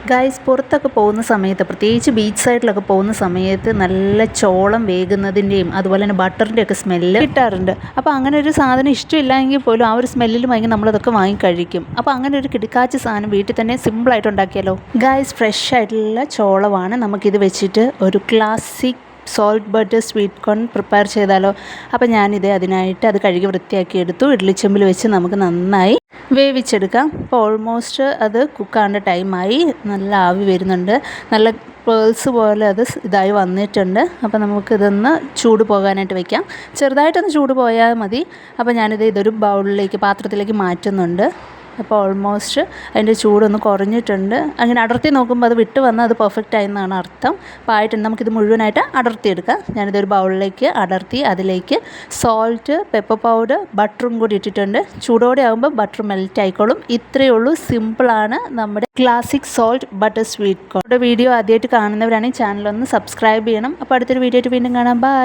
Guys പുറത്തൊക്കെ പോകുന്ന സമയത്ത് പ്രത്യേകിച്ച് ബീച്ച് സൈഡിലൊക്കെ പോകുന്ന സമയത്ത് നല്ല ചോളം വേകുന്നതിൻ്റെയും അതുപോലെ തന്നെ ബട്ടറിൻ്റെയൊക്കെ സ്മെല്ല് കിട്ടാറുണ്ട്. അപ്പോൾ അങ്ങനെ ഒരു സാധനം ഇഷ്ടമില്ലെങ്കിൽ പോലും ആ ഒരു സ്മെല്ലിൽ വാങ്ങി നമ്മളതൊക്കെ വാങ്ങിക്കഴിക്കും. അപ്പോൾ അങ്ങനെ ഒരു കിടക്കാച്ച സാധനം വീട്ടിൽ തന്നെ സിമ്പിളായിട്ട് ഉണ്ടാക്കിയാലോ. ഗൈസ് ഫ്രഷ് ആയിട്ടുള്ള ചോളമാണ്. നമുക്കിത് വെച്ചിട്ട് ഒരു classic salt butter sweet corn prepare ചെയ്താലോ. അപ്പോൾ ഞാനിത് അതിനായിട്ട് അത് കഴുകി വൃത്തിയാക്കി എടുത്തു. ഇഡ്ലിച്ചെമ്പിൽ വെച്ച് നമുക്ക് നന്നായി വേവിച്ചെടുക്കാം. അപ്പോൾ ഓൾമോസ്റ്റ് അത് കുക്കാവേണ്ട ടൈമായി. നല്ല ആവി വരുന്നുണ്ട്, നല്ല പേൾസ് പോലെ അത് ഇതായി വന്നിട്ടുണ്ട്. അപ്പോൾ നമുക്കിതൊന്ന് ചൂട് പോകാനായിട്ട് വയ്ക്കാം. ചെറുതായിട്ടൊന്ന് ചൂട് പോയാൽ മതി. അപ്പോൾ ഇതൊരു ബൗളിലേക്ക് പാത്രത്തിലേക്ക് മാറ്റുന്നുണ്ട്. അപ്പോൾ ഓൾമോസ്റ്റ് അതിൻ്റെ ചൂടൊന്ന് കുറഞ്ഞിട്ടുണ്ട്. അങ്ങനെ അടർത്തി നോക്കുമ്പോൾ അത് വിട്ട് വന്നാൽ അത് പെർഫെക്റ്റ് ആയെന്നാണ് അർത്ഥം. അപ്പോൾ ആയിട്ടുണ്ട്. നമുക്കിത് മുഴുവനായിട്ട് അടർത്തിയെടുക്കാം. ഞാനിതൊരു ബൗളിലേക്ക് അടർത്തി അതിലേക്ക് സോൾട്ട്, പെപ്പർ പൗഡർ, ബട്ടറും കൂടി ഇട്ടിട്ടുണ്ട്. ചൂടോടെ ആകുമ്പോൾ ബട്ടർ മെൽറ്റ് ആയിക്കോളും. ഇത്രയേ ഉള്ളൂ. സിമ്പിളാണ് നമ്മുടെ classic salt butter sweet corn. Video ആദ്യമായിട്ട് കാണുന്നവരാണെങ്കിൽ ചാനലൊന്ന് സബ്സ്ക്രൈബ് ചെയ്യണം. അപ്പോൾ അടുത്തൊരു വീഡിയോ ആയിട്ട് വീണ്ടും കാണാം. ബൈ.